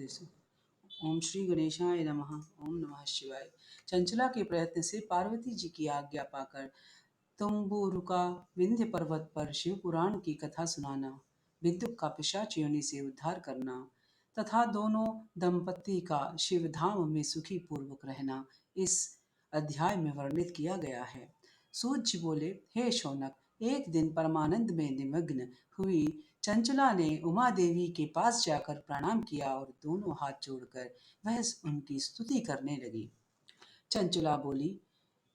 ओम श्री गणेशाय नमः। ओम नमः शिवाय। चंचला के प्रयत्न से पार्वती जी की आज्ञा पाकर तुम्बुरुका विंध्य पर्वत पर शिव पुराण की कथा सुनाना, विद्युत का पिशाच योनि से उद्धार करना तथा दोनों दंपति का शिव धाम में सुखी पूर्वक रहना इस अध्याय में वर्णित किया गया है। सूत जी बोले, हे शौनक, एक दिन परमानंद में निमग्न हुई चंचला ने उमा देवी के पास जाकर प्रणाम किया और दोनों हाथ जोड़कर वह उनकी स्तुति करने लगी। चंचला बोली,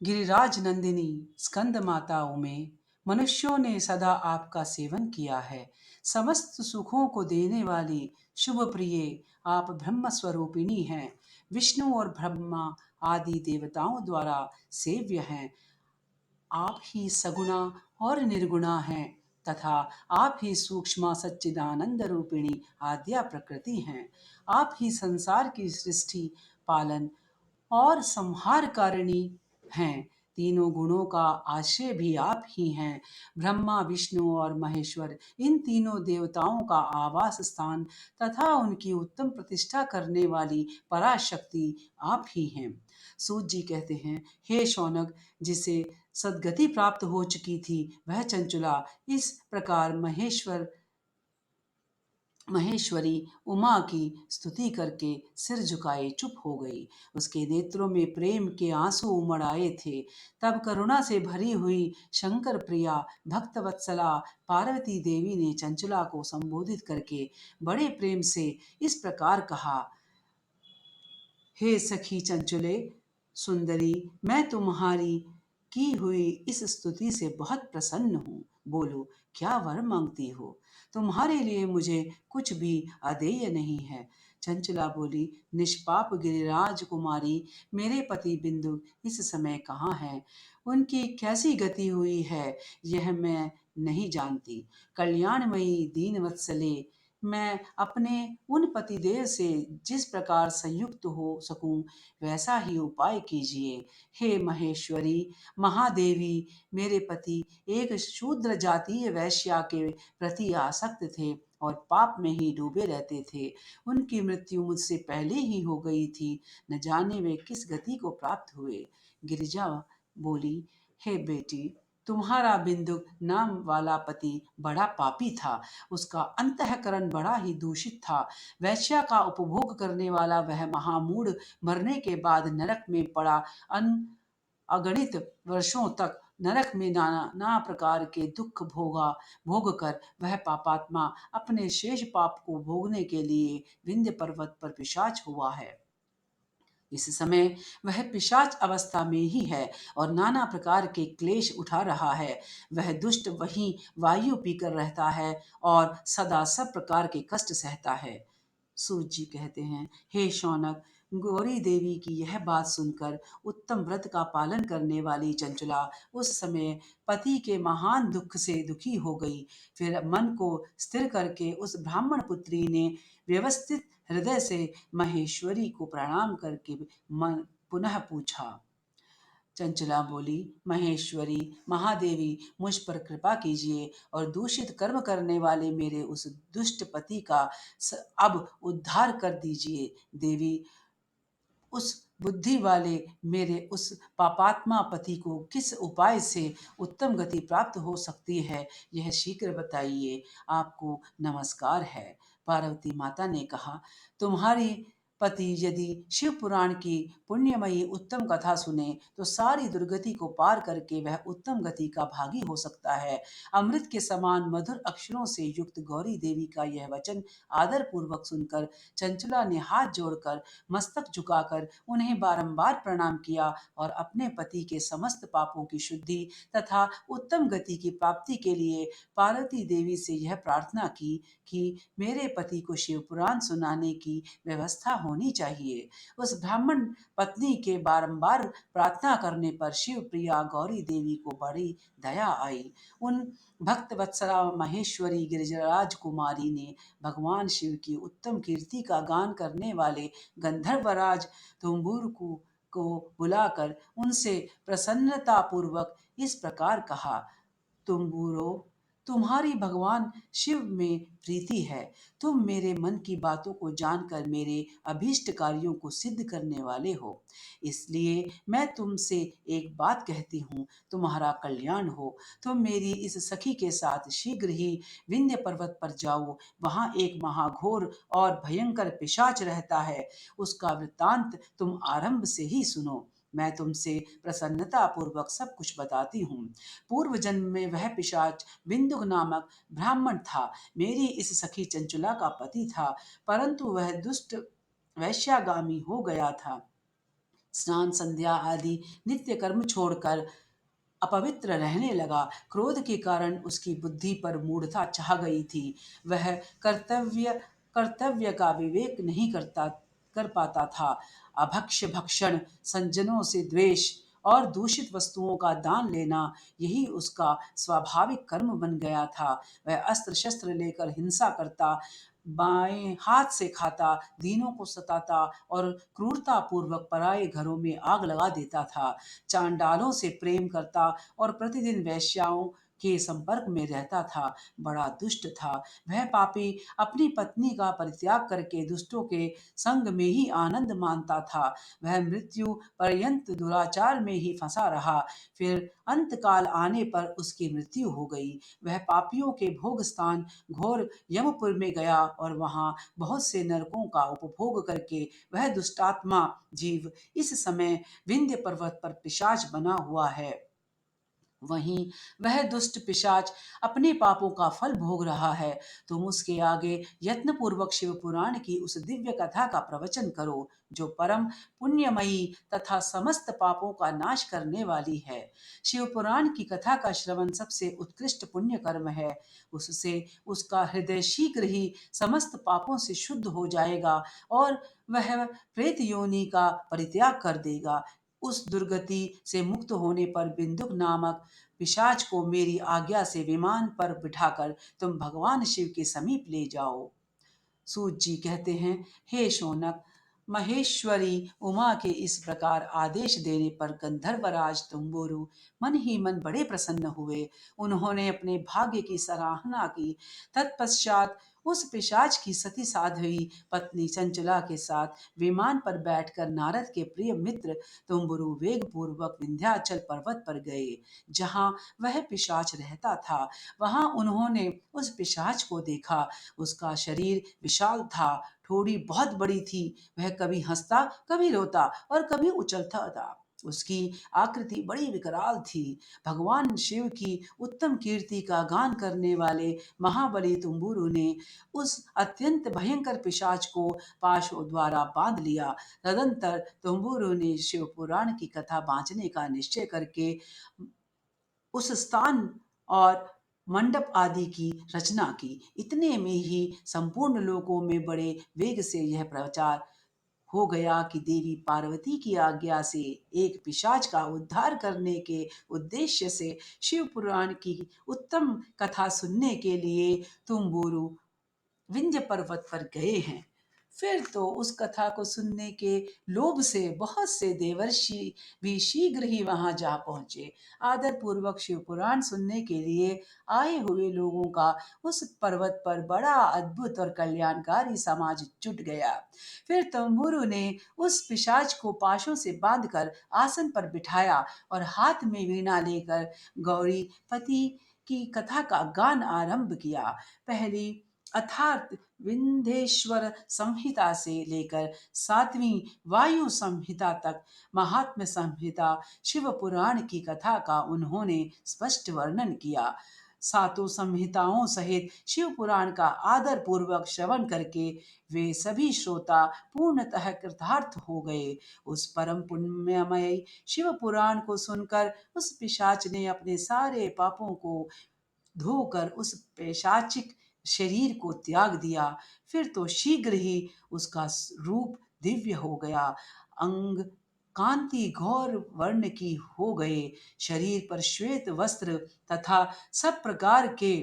गिरिराज नंदिनी स्कंद माता उमे, मनुष्यों ने सदा आपका सेवन किया है। समस्त सुखों को देने वाली शुभ प्रिय आप ब्रह्म स्वरूपिणी हैं। विष्णु और ब्रह्मा आदि देवताओं द्वारा सेव्य हैं। आप ही सगुणा और निर्गुणा हैं तथा आप ही सूक्ष्म सच्चिदानंद रूपिणी आद्या प्रकृति हैं। आप ही संसार की सृष्टि, पालन और संहार कारिणी हैं। तीनों गुणों का आश्रय भी आप ही हैं। ब्रह्मा, विष्णु और महेश्वर इन तीनों देवताओं का आवास स्थान तथा उनकी उत्तम प्रतिष्ठा करने वाली पराशक्ति आप ही हैं। सूत जी कहते हैं, हे शौनक, जिसे सद्गति प्राप्त हो चुकी थी वह चंचला इस प्रकार महेश्वरी उमा की स्तुति करके सिर झुकाए चुप हो गई। उसके नेत्रों में प्रेम के आंसू उमड़ आए थे। तब करुणा से भरी हुई शंकर प्रिया भक्त वत्सला पार्वती देवी ने चंचला को संबोधित करके बड़े प्रेम से इस प्रकार कहा, हे सखी चंचले सुंदरी, मैं तुम्हारी की हुई इस स्तुति से बहुत प्रसन्न हूँ। बोलो, क्या वर मांगती हो? तुम्हारे लिए मुझे कुछ भी अदेय नहीं है। चंचला बोली, निष्पाप गिरिराज कुमारी, मेरे पति बिंदु इस समय कहाँ हैं? उनकी कैसी गति हुई है यह मैं नहीं जानती। कल्याणमयी दीन वत्सले, मैं अपने उन पतिदेव से जिस प्रकार संयुक्त हो सकूं वैसा ही उपाय कीजिए। हे महेश्वरी महादेवी, मेरे पति एक शूद्र जातीय वैश्या के प्रति आसक्त थे और पाप में ही डूबे रहते थे। उनकी मृत्यु मुझसे पहले ही हो गई थी। न जाने वे किस गति को प्राप्त हुए। गिरिजा बोली, हे बेटी, तुम्हारा बिंदु नाम वाला पति बड़ा पापी था। उसका अंतःकरण बड़ा ही दूषित था। वैश्या का उपभोग करने वाला वह महामूढ़ मरने के बाद नरक में पड़ा अगणित वर्षों तक नरक में नाना प्रकार के दुख भोग कर वह पापात्मा अपने शेष पाप को भोगने के लिए विंध्य पर्वत पर पिशाच हुआ है। इस समय वह पिशाच अवस्था में ही है और नाना प्रकार के क्लेश उठा रहा है। वह दुष्ट वहीं वायु पीकर रहता है और सदा सब प्रकार के कष्ट सहता है। सूत जी कहते हैं, हे शौनक, गौरी देवी की यह बात सुनकर उत्तम व्रत का पालन करने वाली चंचला उस समय पति के महान दुख से दुखी हो गई। फिर मन को स्थिर करके उस ब्राह्मण पुत्री ने व्यवस्थित हृदय से महेश्वरी को प्रणाम करके मन पुनः पूछा। चंचला बोली, महेश्वरी महादेवी, मुझ पर कृपा कीजिए और दूषित कर्म करने वाले मेरे उस दुष्ट पति का अब उद्धार कर दीजिए। देवी, उस बुद्धि वाले मेरे उस पापात्मा पति को किस उपाय से उत्तम गति प्राप्त हो सकती है, यह शीघ्र बताइए। आपको नमस्कार है। पार्वती माता ने कहा, तुम्हारी पति यदि शिव पुराण की पुण्यमयी उत्तम कथा सुने तो सारी दुर्गति को पार करके वह उत्तम गति का भागी हो सकता है। अमृत के समान मधुर अक्षरों से युक्त गौरी देवी का यह वचन आदर पूर्वक सुनकर चंचला ने हाथ जोड़कर मस्तक झुकाकर उन्हें बारंबार प्रणाम किया और अपने पति के समस्त पापों की शुद्धि तथा उत्तम गति की प्राप्ति के लिए पार्वती देवी से यह प्रार्थना की कि मेरे पति को शिव पुराण सुनाने की व्यवस्था होनी चाहिए। उस ब्राह्मण पत्नी के बारंबार प्रार्थना करने पर शिव प्रिया गौरी देवी को बड़ी दया आई। उन भक्त वत्सला महेश्वरी गिरिजराज कुमारी ने भगवान शिव की उत्तम कीर्ति का गान करने वाले गंधर्वराज तुम्बुर को बुलाकर उनसे प्रसन्नता पूर्वक इस प्रकार कहा, तुम्बुरो, तुम्हारी भगवान शिव में प्रीति है। तुम मेरे मन की बातों को जानकर मेरे अभीष्ट कार्यों को सिद्ध करने वाले हो। इसलिए मैं तुमसे एक बात कहती हूँ, तुम्हारा कल्याण हो। तुम मेरी इस सखी के साथ शीघ्र ही विंध्य पर्वत पर जाओ। वहां एक महाघोर और भयंकर पिशाच रहता है। उसका वृत्तांत तुम आरंभ से ही सुनो। मैं तुमसे प्रसन्नता पूर्वक सब कुछ बताती हूँ। पूर्व जन्म में वह पिशाच बिंदुक नामक ब्राह्मण था। मेरी इस सखी चंचुला का पति था, परंतु वह दुष्ट वैश्यागामी हो गया था। स्नान संध्या आदि नित्य कर्म छोड़कर अपवित्र रहने लगा। क्रोध के कारण उसकी बुद्धि पर मूढ़ता छा गई थी। वह कर्तव्य कर्तव्य का विवेक नहीं कर पाता था। अभक्ष्य भक्षण, संजनों से द्वेष और दूषित वस्तुओं का दान लेना, यही उसका स्वाभाविक कर्म बन गया था। वह अस्त्र शस्त्र लेकर हिंसा करता, बाएं हाथ से खाता, दीनों को सताता और क्रूरता पूर्वक पराये घरों में आग लगा देता था। चांडालों से प्रेम करता और प्रतिदिन वेश्याओं के संपर्क में रहता था। बड़ा दुष्ट था। वह पापी अपनी पत्नी का परित्याग करके दुष्टों के संग में ही आनंद मानता था। वह मृत्यु पर्यंत दुराचार में ही फंसा रहा। फिर अंत काल आने पर उसकी मृत्यु हो गई। वह पापियों के भोग स्थान घोर यमपुर में गया और वहां बहुत से नरकों का उपभोग करके वह दुष्टात्मा जीव इस समय विंध्य पर्वत पर पिशाच बना हुआ है। वहीं वह दुष्ट पिशाच अपने पापों का फल भोग रहा है। तुम उसके आगे यत्न पूर्वक शिव पुराण की उस दिव्य कथा का प्रवचन करो, जो परम पुण्यमयी तथा समस्त पापों का नाश करने वाली है। शिव पुराण की कथा का श्रवण सबसे उत्कृष्ट पुण्य कर्म है। उससे उसका हृदय शीघ्र ही समस्त पापों से शुद्ध हो जाएगा और वह प्रेत योनि का परित्याग कर देगा। उस दुर्गति से मुक्त होने पर बिंदुक नामक पिशाच को मेरी आज्ञा से विमान पर बिठाकर तुम भगवान शिव के समीप ले जाओ। सूत जी कहते हैं, हे शौनक, महेश्वरी उमा के इस प्रकार आदेश देने पर गंधर्वराज तुम्बुरु मन ही मन बड़े प्रसन्न हुए। उन्होंने अपने भाग्य की सराहना की। तत्पश्चात उस पिशाच की सती साध्वी पत्नी चंचला के साथ विमान पर बैठकर नारद के प्रिय मित्र तुम्बुरु वेग पूर्वक विंध्याचल पर्वत पर गए, जहां वह पिशाच रहता था। वहां उन्होंने उस पिशाच को देखा। उसका शरीर विशाल था, ठोड़ी बहुत बड़ी थी। वह कभी हंसता, कभी रोता और कभी उछलता था। उसकी आकृति बड़ी विकराल थी। भगवान शिव की उत्तम कीर्ति का गान करने वाले महाबली तुम्बुरु ने उस अत्यंत भयंकर पिशाच को पाशों द्वारा बांध लिया। तदंतर तुम्बुरु ने शिव पुराण की कथा बांचने का निश्चय करके उस स्थान और मंडप आदि की रचना की। इतने में ही संपूर्ण लोकों में बड़े वेग से यह प्रचार हो गया कि देवी पार्वती की आज्ञा से एक पिशाच का उद्धार करने के उद्देश्य से शिव पुराण की उत्तम कथा सुनने के लिए तुम्बुरु विंध्य पर्वत पर गए हैं। फिर तो उस कथा को सुनने के लोभ से बहुत से देवर्षि भी शीघ्र ही वहां जा पहुंचे। आदर पूर्वक शिव पुराण सुनने के लिए आए हुए लोगों का उस पर्वत पर बड़ा अद्भुत और कल्याणकारी समाज जुट गया। फिर तंबुरु ने उस पिशाच को पाशों से बांधकर आसन पर बिठाया और हाथ में वीणा लेकर गौरी पति की कथा का गान आरंभ किया। पहली अर्थात विंध्येश्वर संहिता से लेकर सातवीं वायु संहिता तक महात्म्य संहिता शिव पुराण की कथा का उन्होंने स्पष्ट वर्णन किया। सातों संहिताओं सहित शिव पुराण का आदर पूर्वक श्रवण करके वे सभी श्रोता पूर्णतः कृतार्थ हो गए। उस परम पुण्यमय शिव पुराण को सुनकर उस पिशाच ने अपने सारे पापों को धोकर उस पैशाचिक शरीर को त्याग दिया। फिर तो शीघ्र ही उसका रूप दिव्य हो गया। अंग कांति घोर वर्ण की हो गए। शरीर पर श्वेत वस्त्र तथा सब प्रकार के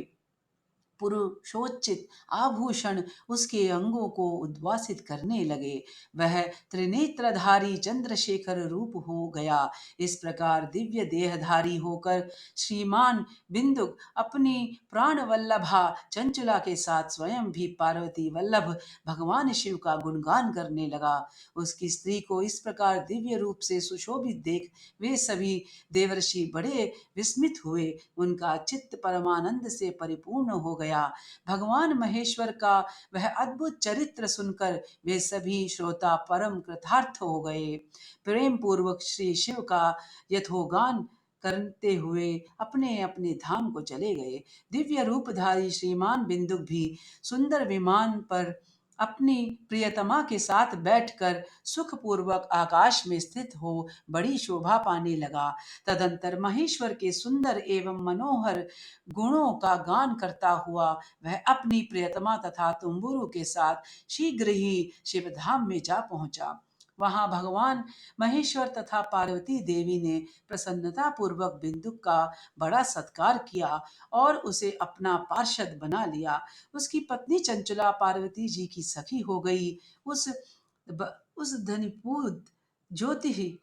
पुरुषोचित आभूषण उसके अंगों को उद्वासित करने लगे। वह त्रिनेत्रधारी चंद्रशेखर रूप हो गया। इस प्रकार दिव्य देहधारी होकर श्रीमान बिंदुक अपनी प्राण वल्लभा चंचुला के साथ स्वयं भी पार्वती वल्लभ भगवान शिव का गुणगान करने लगा। उसकी स्त्री को इस प्रकार दिव्य रूप से सुशोभित देख वे सभी देवर्षि बड़े विस्मित हुए। उनका चित्त परमानंद से परिपूर्ण हो गया। भगवान महेश्वर का वह अद्भुत चरित्र सुनकर वे सभी श्रोता परम कृतार्थ हो गए। प्रेम पूर्वक श्री शिव का यथोगान करते हुए अपने अपने धाम को चले गए। दिव्य रूपधारी श्रीमान बिंदुक भी सुंदर विमान पर अपनी प्रियतमा के साथ बैठकर सुखपूर्वक आकाश में स्थित हो बड़ी शोभा पाने लगा। तदंतर महेश्वर के सुंदर एवं मनोहर गुणों का गान करता हुआ वह अपनी प्रियतमा तथा तुम्बुरु के साथ शीघ्र ही शिवधाम में जा पहुंचा। वहां भगवान महेश्वर तथा पार्वती देवी ने प्रसन्नता पूर्वक बिंदुक का बड़ा सत्कार किया और उसे अपना पार्षद बना लिया। उसकी पत्नी चंचला पार्वती जी की सखी हो गई। उस धनिपूत ज्योति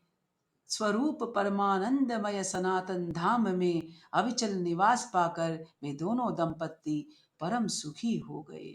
स्वरूप परमानंदमय सनातन धाम में अविचल निवास पाकर वे दोनों दंपत्ति परम सुखी हो गए।